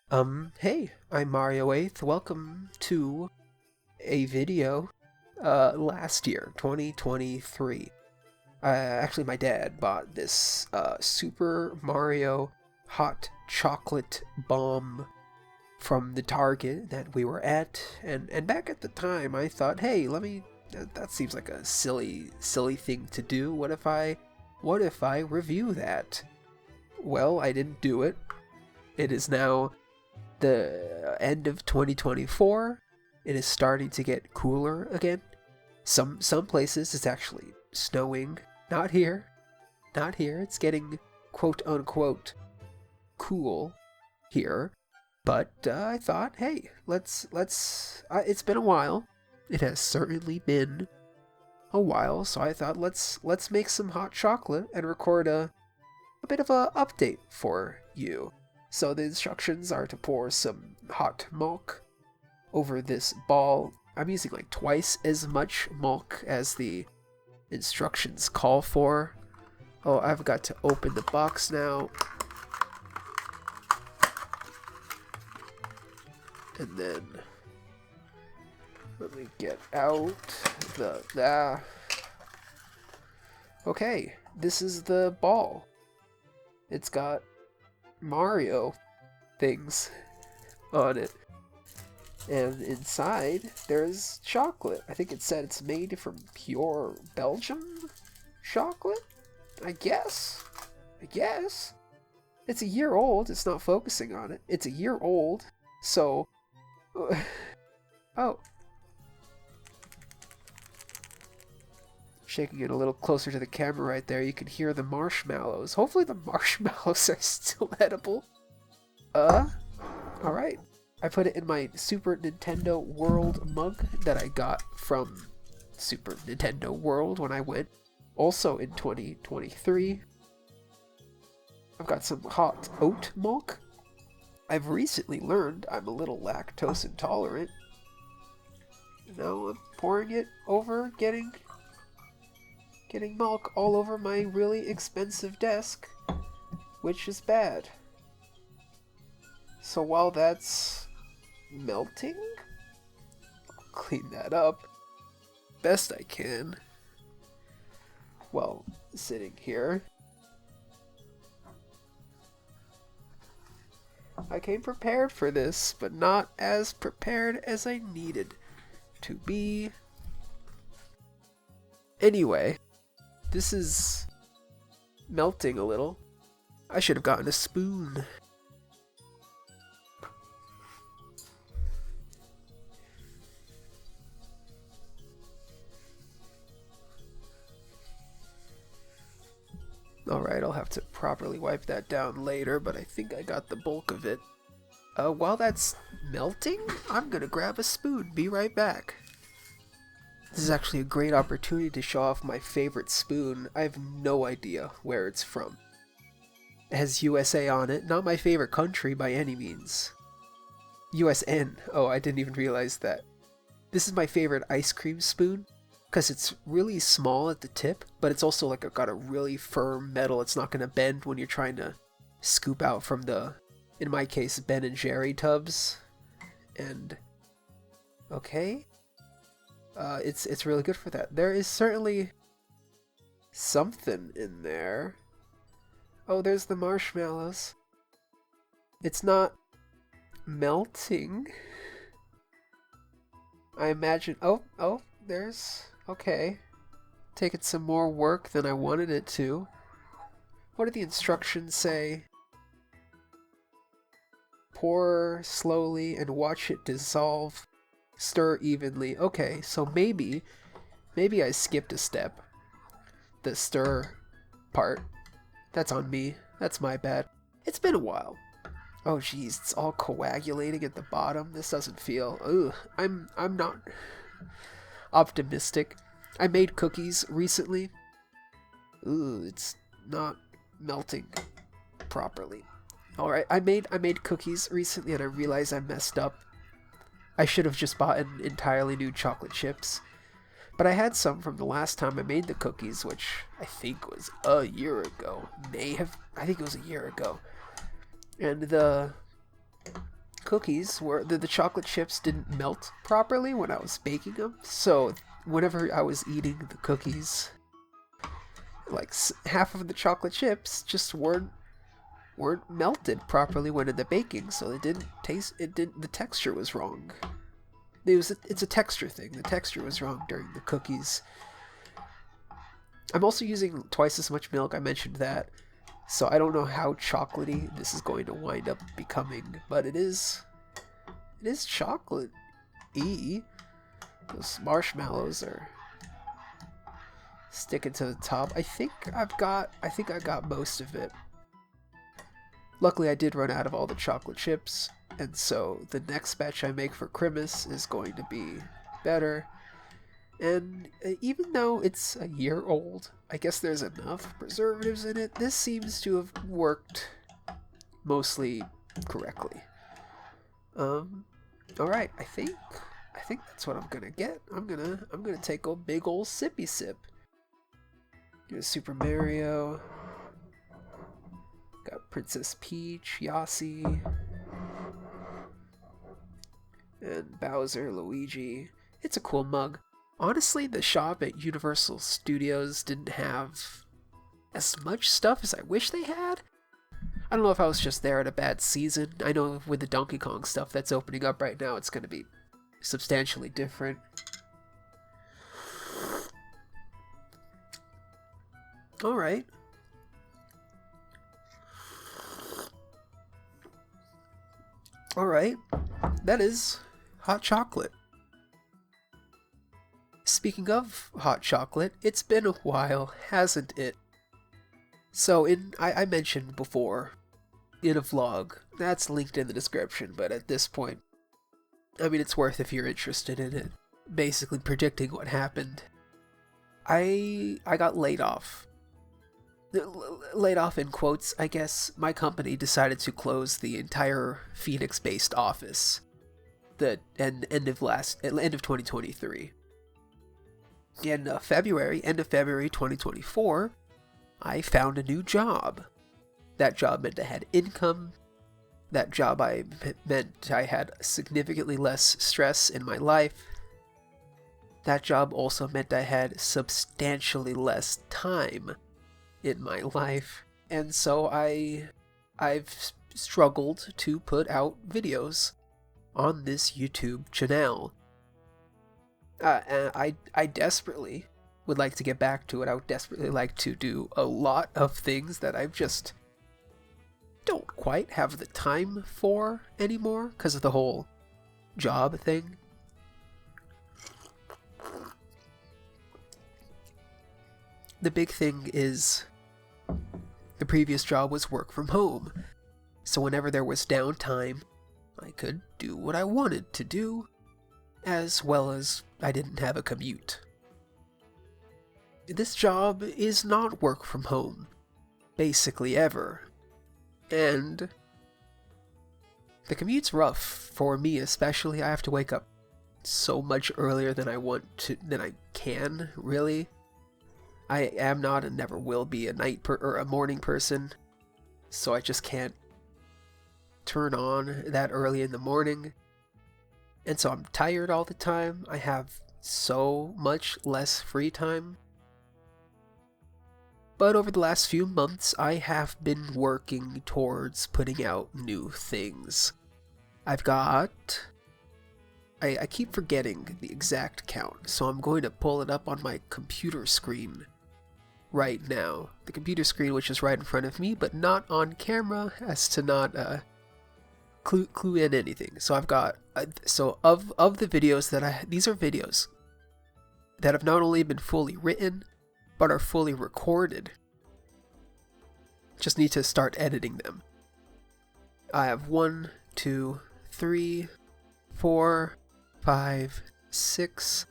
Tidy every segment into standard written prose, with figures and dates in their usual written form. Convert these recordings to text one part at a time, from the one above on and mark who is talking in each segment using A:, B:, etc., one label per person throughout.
A: Hey, I'm Mario 8th. Welcome to a video, last year, 2023. Actually, my dad bought this, Super Mario hot chocolate bomb from the Target that we were at, and back at the time, I thought, hey, that seems like a silly thing to do. What if I review that? Well, I didn't do it. It is now the end of 2024. It is starting to get cooler again. Some places it's actually snowing. Not here. Not here. It's getting quote unquote cool here. But I thought, hey, let's. It's been a while. It has certainly been a while. So I thought let's make some hot chocolate and record a bit of a update for you. So the instructions are to pour some hot milk over this ball. I'm using like twice as much milk as the instructions call for. Oh, I've got to open the box now. And then let me get out the okay, this is the ball. It's got Mario things on it. And inside, there's chocolate. I think it said it's made from pure Belgium chocolate? I guess. It's a year old. It's not focusing on it. It's a year old. So... oh. Shaking it a little closer to the camera right there, you can hear the marshmallows. Hopefully the marshmallows are still edible. Alright. I put it in my Super Nintendo World mug that I got from Super Nintendo World when I went. Also in 2023. I've got some hot oat milk. I've recently learned I'm a little lactose intolerant. Now I'm pouring it over, getting milk all over my really expensive desk, which is bad. So while that's melting, I'll clean that up best I can while sitting here. I came prepared for this, but not as prepared as I needed to be. Anyway, this is melting a little. I should have gotten a spoon. Alright, I'll have to properly wipe that down later, but I think I got the bulk of it. While that's melting, I'm gonna grab a spoon. Be right back. This is actually a great opportunity to show off my favorite spoon. I have no idea where it's from. It has USA on it, not my favorite country by any means. USN. Oh, I didn't even realize that. This is my favorite ice cream spoon, because it's really small at the tip, but it's also like got a really firm metal. It's not going to bend when you're trying to scoop out from the, in my case, Ben and Jerry tubs. And okay, it's really good for that. There is certainly something in there. Oh, there's the marshmallows. It's not melting. I imagine. Oh, there's. Okay. Taking some more work than I wanted it to. What did the instructions say? Pour slowly and watch it dissolve. Stir evenly. Okay, so maybe I skipped a step. The stir part. That's on me. That's my bad. It's been a while. Oh geez, it's all coagulating at the bottom. This doesn't feel. Ugh. I'm not optimistic. I made cookies recently. Ooh, it's not melting properly. Alright, I made cookies recently and I realized I messed up. I should have just bought an entirely new chocolate chips. But I had some from the last time I made the cookies, which I think was a year ago. I think it was a year ago. And cookies were the chocolate chips didn't melt properly when I was baking them. So whenever I was eating the cookies, like half of the chocolate chips just weren't melted properly when in the baking, so it didn't taste. It didn't. The texture was wrong. It's a texture thing. The texture was wrong during the cookies. I'm also using twice as much milk. I mentioned that. So I don't know how chocolatey this is going to wind up becoming, but it is chocolate-y. Those marshmallows are sticking to the top. I think I got most of it. Luckily I did run out of all the chocolate chips, and so the next batch I make for Christmas is going to be better. And even though it's a year old, I guess there's enough preservatives in it. This seems to have worked mostly correctly. Alright, I think that's what I'm gonna get. I'm gonna take a big old sippy sip. Do a Super Mario. Got Princess Peach, Yossi, and Bowser, Luigi. It's a cool mug. Honestly, the shop at Universal Studios didn't have as much stuff as I wish they had. I don't know if I was just there at a bad season. I know with the Donkey Kong stuff that's opening up right now, it's going to be substantially different. Alright. Alright. That is hot chocolate. Speaking of hot chocolate, it's been a while, hasn't it? So I mentioned before, in a vlog, that's linked in the description, but at this point, I mean, it's worth if you're interested in it. Basically predicting what happened. I got laid off. Laid off in quotes, I guess. My company decided to close the entire Phoenix-based office. The end of 2023. In end of February 2024, I found a new job. That job meant I had income. That job meant I had significantly less stress in my life. That job also meant I had substantially less time in my life. And so I've struggled to put out videos on this YouTube channel. I desperately would like to get back to it. I would desperately like to do a lot of things that I just don't quite have the time for anymore because of the whole job thing. The big thing is the previous job was work from home, so whenever there was downtime, I could do what I wanted to do, as well as I didn't have a commute. This job is not work from home, basically ever, and the commute's rough for me especially. I have to wake up so much earlier than I can, really. I am not and never will be a morning person, so I just can't turn on that early in the morning. And so I'm tired all the time. I have so much less free time. But over the last few months, I have been working towards putting out new things. I've got... I keep forgetting the exact count, so I'm going to pull it up on my computer screen right now. The computer screen which is right in front of me, but not on camera, as to not clue in anything. So I've got... so of the videos that these are videos that have not only been fully written, but are fully recorded. Just need to start editing them. I have 1, 2, 3, 4, 5, 6,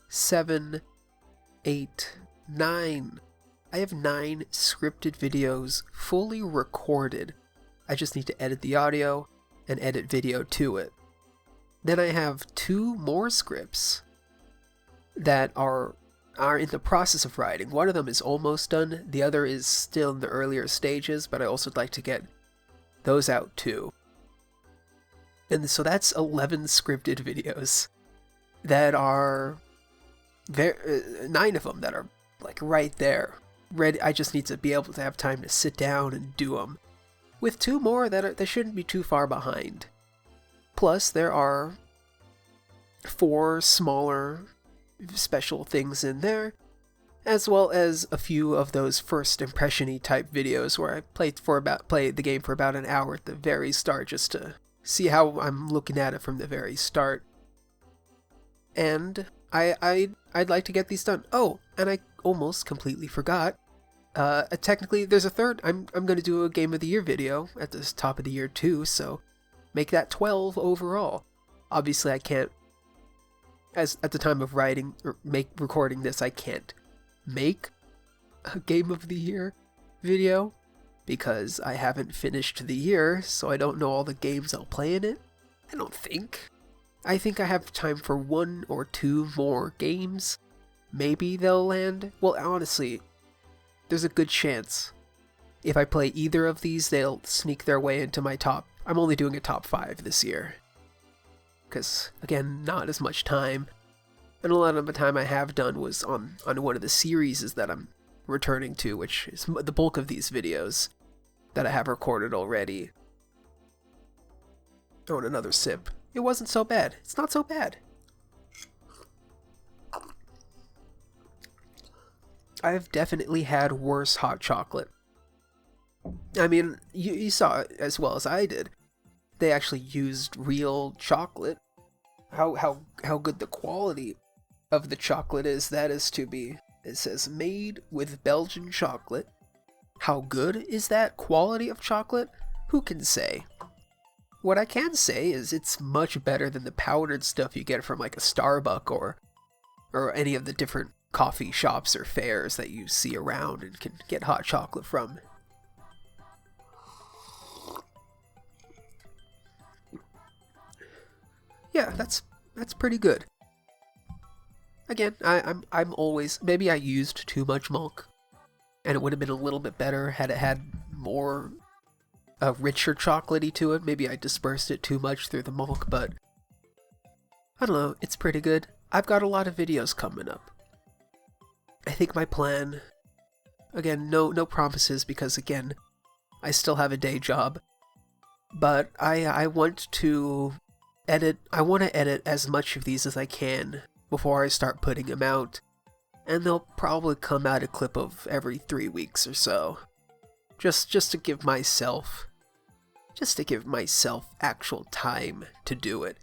A: 7, 8, 9. I have 9 scripted videos fully recorded. I just need to edit the audio and edit video to it. Then I have 2 more scripts that are in the process of writing. One of them is almost done, the other is still in the earlier stages, but I also would like to get those out too. And so that's 11 scripted videos that are 9 of them that are like right there. Ready. I just need to be able to have time to sit down and do them. With 2 more that shouldn't be too far behind. Plus, there are 4 smaller special things in there, as well as a few of those first impression-y type videos where I played the game for about an hour at the very start just to see how I'm looking at it from the very start. And I'd like to get these done. Oh, and I almost completely forgot. Technically, there's a third. I'm going to do a Game of the Year video at the top of the year too, so make that 12 overall. Obviously, I can't, as at the time of recording this, I can't make a Game of the Year video because I haven't finished the year, so I don't know all the games I'll play in it. I don't think. I think I have time for 1 or 2 more games. Maybe they'll land. Well, honestly, there's a good chance if I play either of these, they'll sneak their way into my top. I'm only doing a top 5 this year. Because, again, not as much time. And a lot of the time I have done was on one of the series that I'm returning to, which is the bulk of these videos that I have recorded already. Oh, and another sip. It wasn't so bad. It's not so bad. I've definitely had worse hot chocolate. I mean, you saw it as well as I did. They actually used real chocolate. How good the quality of the chocolate is, that is to be. It says made with Belgian chocolate. How good is that quality of chocolate? Who can say? What I can say is it's much better than the powdered stuff you get from like a Starbucks or any of the different coffee shops or fairs that you see around and can get hot chocolate from. Yeah, that's pretty good. Again, I'm always, maybe I used too much milk, and it would have been a little bit better had it had more richer chocolatey to it. Maybe I dispersed it too much through the milk, but I don't know, it's pretty good. I've got a lot of videos coming up. I think my plan, again, no promises because again, I still have a day job, but I want to edit as much of these as I can before I start putting them out, and they'll probably come out a clip of every 3 weeks or so, just to give myself actual time to do it.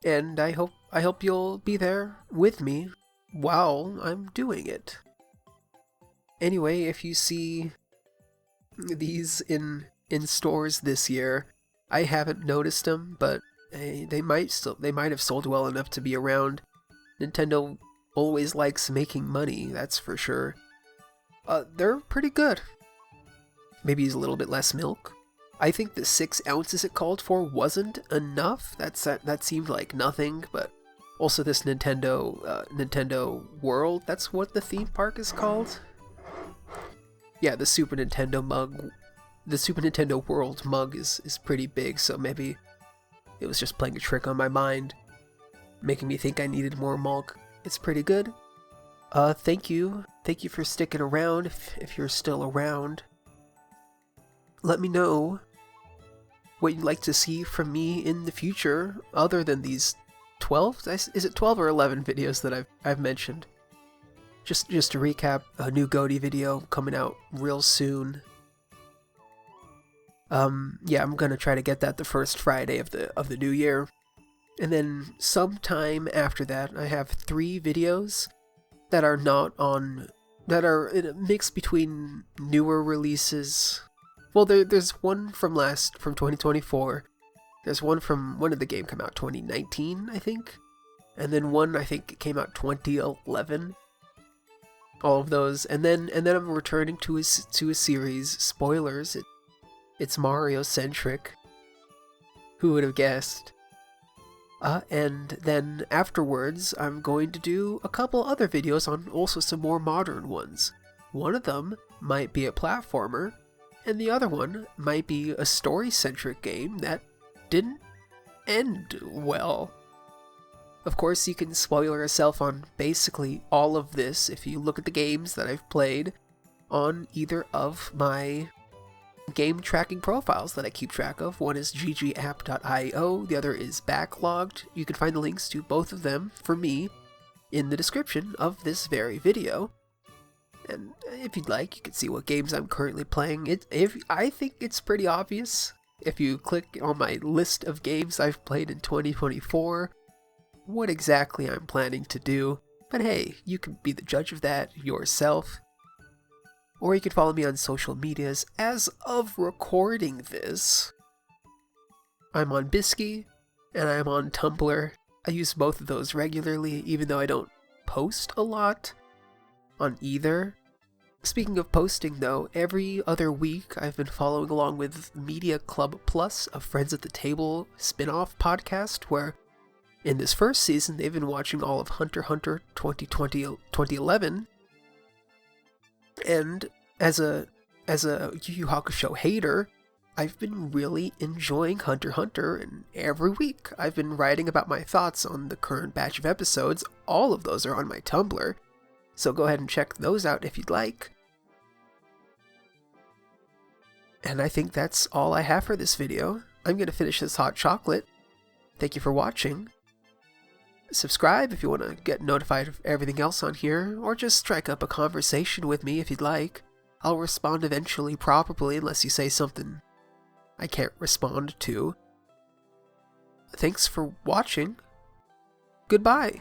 A: And I hope you'll be there with me while I'm doing it. Anyway, if you see these in stores this year, I haven't noticed them, but they might have sold well enough to be around. Nintendo always likes making money, that's for sure. They're pretty good. Maybe use a little bit less milk. I think the 6 ounces it called for wasn't enough. That seemed like nothing, but also this Nintendo World, that's what the theme park is called? Yeah, the Super Nintendo mug. The Super Nintendo World mug is pretty big, so maybe it was just playing a trick on my mind, making me think I needed more milk. It's pretty good. Thank you for sticking around, if you're still around. Let me know what you'd like to see from me in the future, other than these 12? Is it 12 or 11 videos that I've mentioned? Just to recap, a new GOTY video coming out real soon. Yeah, I'm gonna try to get that the first Friday of the new year. And then sometime after that, I have 3 videos that are in a mix between newer releases. Well, there's one from 2024. There's one from, when did the game come out? 2019, I think? And then one, I think, came out 2011. All of those. And then I'm returning to a series. Spoilers, it's Mario-centric. Who would have guessed? And then afterwards, I'm going to do a couple other videos on also some more modern ones. One of them might be a platformer, and the other one might be a story-centric game that didn't end well. Of course, you can spoiler yourself on basically all of this if you look at the games that I've played on either of my game tracking profiles that I keep track of. One is ggapp.io, the other is Backlogged. You can find the links to both of them for me in the description of this very video. And if you'd like, you can see what games I'm currently playing. I think it's pretty obvious if you click on my list of games I've played in 2024, what exactly I'm planning to do. But hey, you can be the judge of that yourself. Or you can follow me on social medias. As of recording this, I'm on Bisky, and I'm on Tumblr. I use both of those regularly, even though I don't post a lot on either. Speaking of posting though, every other week I've been following along with Media Club Plus, a Friends at the Table spin-off podcast, where in this first season they've been watching all of Hunter x Hunter 2011, and as a Yu Yu Hakusho hater, I've been really enjoying Hunter x Hunter, and every week I've been writing about my thoughts on the current batch of episodes. All of those are on my Tumblr, so go ahead and check those out if you'd like. And I think that's all I have for this video. I'm going to finish this hot chocolate. Thank you for watching. Subscribe if you want to get notified of everything else on here, or just strike up a conversation with me if you'd like. I'll respond eventually, probably, unless you say something I can't respond to. Thanks for watching. Goodbye.